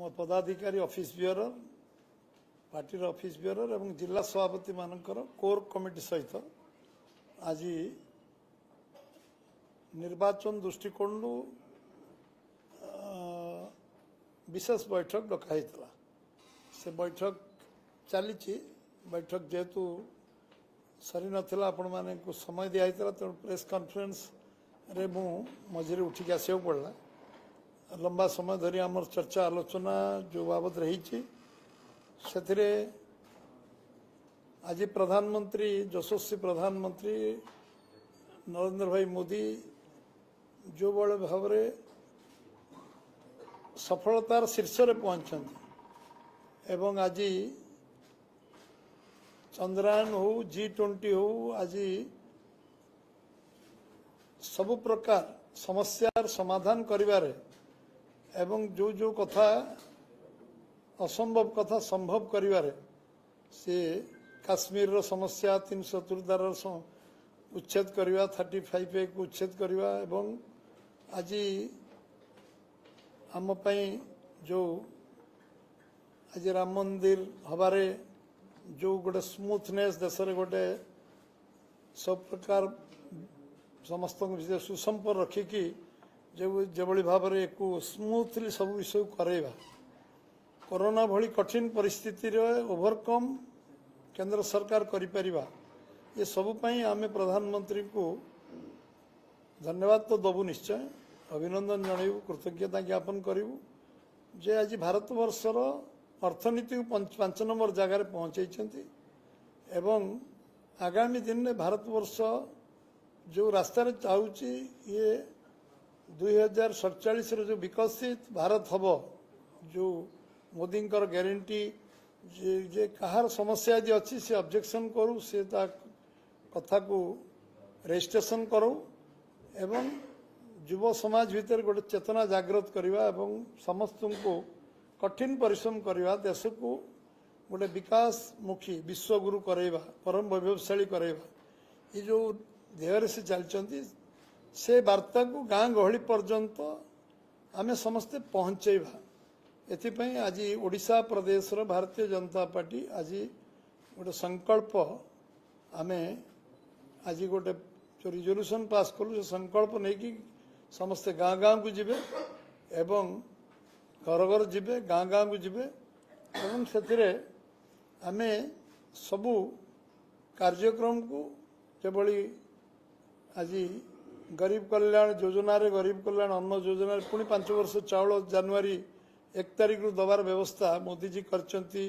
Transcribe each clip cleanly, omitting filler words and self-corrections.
आम पदाधिकारी office bureau party office bureau एवं जिला सभापति मानकर कोर कमिटी सहित आज निर्वाचन दृष्टिकोण विशेष बैठक डकाई से बैठक चली बैठक जेहेतु सरी नाला आपण माने को समय दिखाई तेणु प्रेस कॉन्फ्रेंस रे मु मझे उठिक आसो पड़ा लंबा समय धरी आमर चर्चा आलोचना जो बाबद रही से आज प्रधानमंत्री यशस्वी प्रधानमंत्री नरेंद्र भाई मोदी जो बड़े भाव सफलतार शीर्ष रे पहुंचती एवं आज चंद्रयान हो G20 हो आज सबु प्रकार समस्यार समाधान करिवारे एवं जो जो कथा असंभव कथा संभव करिवारे से काश्मीर रो समस्या 370 उच्छेद करवा 35A को उच्छेद करवा एवं आज आम जो आज राम मंदिर हबारे जो गोटे स्मूथनेस देश रे गोटे सब प्रकार समस्त सुसंपर्क रखिकी जो भाव में स्मूथली सब विषय करवा कोरोना भली कठिन परिस्थिति ओवरकम केंद्र सरकार करिपरिबा ये सबुपाई आमे प्रधानमंत्री को धन्यवाद तो दबु निश्चय अभिनंदन जनइबू कृतज्ञता ज्ञापन करूँ जे आज भारत वर्षर अर्थनीति को 5 नंबर जगार पहुंचाई एवं आगामी दिन में भारत वर्ष जो रास्तार चाहूँगी ये 2047 जो विकसित भारत हम जो मोदी ग्यारंटी जे कहार समस्या यदि अच्छी से ऑब्जेक्शन करूँ से कथा को रजिस्ट्रेशन करूँ एवं युव समाज भीतर गोटे चेतना जागृत करवा एवं समस्त को कठिन परिश्रम करवा देश को गोटे विकासमुखी विश्वगुरु करवा परम वैभवशाली करवा ये जो देहरे से चलती से वार्ता को गाँ गहली पर्यंत आमे समस्ते पहुँचेबा एथिपाई आज ओडिशा प्रदेश भारतीय जनता पार्टी आज गोटे संकल्प आमे आज गोटे जो रिजोल्यूशन पास कलु से संकल्प नहीं कि समस्ते गाँ गाँ को जिबे एवं घर घर जिबे गाँ गाँ को जिबे एवं से आमे सबू कार्यक्रम को जेभली आज गरीब कल्याण योजना रे गरीब कल्याण अन्न योजना पुणी 5 वर्ष चाउल जनवरी 1 तारिख रु दबार व्यवस्था मोदी जी करचंती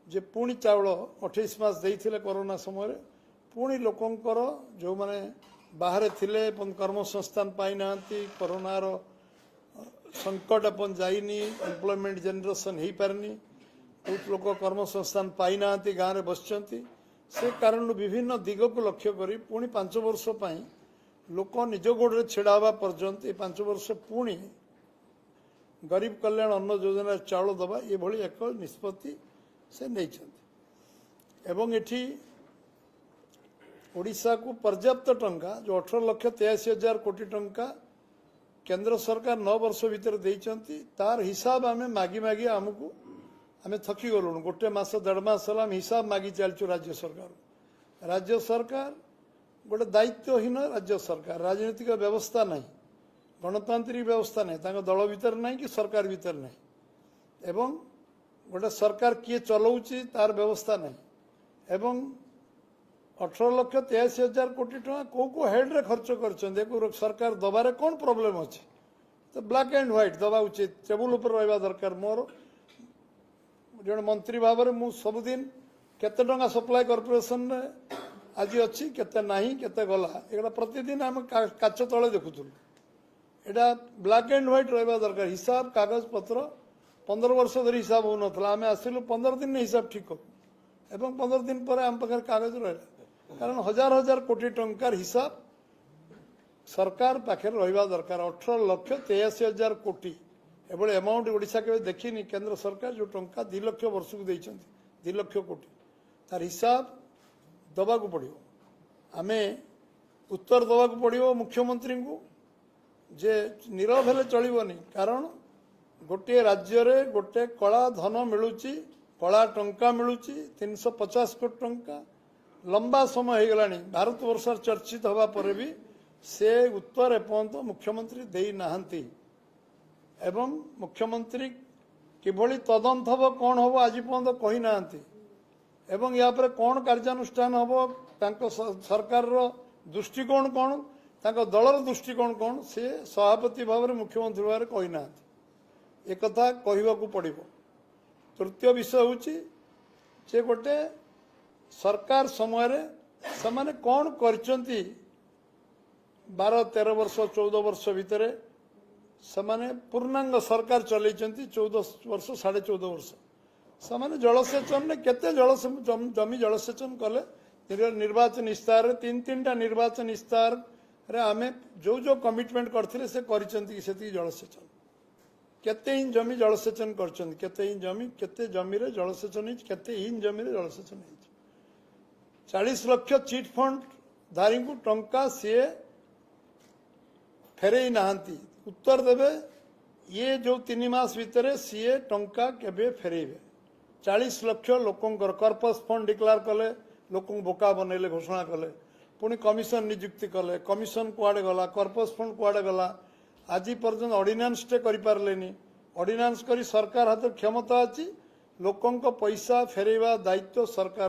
जे पुणी चाउल 28 मास देइथिले कोरोना समय पुणी लोकंकर जो माने बाहर थिले कर्मसंस्थान पाई नांती कोरोना रो संकट अपन जाइनी एम्प्लॉयमेंट जनरेशन हो पारनी बहुत लोक कर्मसंस्थान पाई नांती गाँव में बसचंती से कारण विभिन्न दिग को लक्ष्य करी पुणी 5 वर्ष पाई लोक निज गोड़े छिड़ा हवा पर्यंत ये 5 वर्ष पुणी गरीब कल्याण अन्न योजना चाउल दबा ये भली एक निष्पत्ति से नहीं एवं एठी ओडिशा को पर्याप्त टंका जो 18,83,000 कोटी टंका केंद्र सरकार 9 वर्ष भीतर देइचंती तार हिसाब आमे मागी मागी आमको आमे थकी गलुन गोटे मास 1.5 मास हम हिसाब मागी चलचु राज्य सरकार गोटे दायित्वहीन राज्य सरकार राजनीतिक व्यवस्था नहीं गणतांत्रिक व्यवस्था नहीं तांको दल भीतर नहीं कि सरकार भीतर नहीं एवं गोटे सरकार किए चलाउची तार व्यवस्था नहीं एवं 18,83,000 कोटी टका को हेड रे खर्च कर सरकार दबारे कौन प्रॉब्लम अच्छे तो ब्लैक एंड व्हाइट दबा उचित टेबुल ऊपर रहा दरकार मोर जन मंत्री भाव में मु सबुदिन केते टंका सप्लाई कॉर्पोरेशन आज अच्छी केते नहीं केते गला एटा प्रतिदिन आम काच तले देखुलु एटा ब्लैक एंड व्हाइट रहा दरकार हिसाब कागज पत्र 15 वर्ष धरी हिसाब हो नाला आम आसिलु 15 दिन हिसाब ठीक करूँ एवं 15 दिन पर आम पाखे कागज रहा कारण हजार हजार कोटी टंकार हिसाब सरकार पाखे रहा दरकार 18,83,000 कोटी एभली अमाउंट ओडिशा के देखनी केंद्र सरकार जो टंका 2 लाख वर्ष को देते 2 लाख कोटी तार हिसाब दबा को पड़ो आमे उत्तर दबा को पड़ो मुख्यमंत्री को जे नीरव हेले चलबनी कारण गोटे राज्य रे गोटे कला धन मिलुची कला टंका मिलुची 350 कोटी टंका लंबा समय हो गलानी भारत वर्ष चर्चित हवा पर भी से उत्तर एपर्यंत मुख्यमंत्री देई नाहंती एवं मुख्यमंत्री किभली तदंत हब कौन हब आज पर्यंत कही नाहंती एवं या पर कौन कार्यानुष्ठान हब तांको सरकार रो दृष्टिकोण कौन तांको दलर दृष्टिकोण कौन से सभापति भाव में मुख्यमंत्री भाव में कही नाहंती एक कथा कहवाकू पड़िबो। तृतीय विषय होची जे गोटे सरकार समय रे समाने कौन करचंती 12-13 वर्ष 14 वर्ष भितर समाने पूर्णांग सरकार चलैचंती 14 वर्ष 14.5 वर्ष समाने जलसेचन ने केते जमी जलसेचन कले निर्वाचन इस्तार 3-3टा निर्वाचन इस्तार रे आमे जो कमिटमेंट करथिले से करिचंती सेती जलसेचन केते इन जमी जलसेचन करचंती केते इन जमी केते जमी रे जलसेचन हिच केते इन जमी रे जलसेचन हिच 40 लाख चिट फंड धारी को टंका सी फेरई नाहंती उत्तर देवे ये जो 3 मास भितर सीए टंका केबे फेरेबे 40 लाख लोकंकर कर्पस फंड डिक्लेयर कले लोक बोका बनैले घोषणा कले पुणी कमिशन नियुक्ति कले कमिशन कुआडे गला कर्पस फंड कुआडे गला आज पर्यंत ऑर्डिनेंस टे करि पारलेनी ऑर्डिनेंस करी सरकार हाथ क्षमता अछि लोकंक पैसा फेरेबा दायित्व सरकार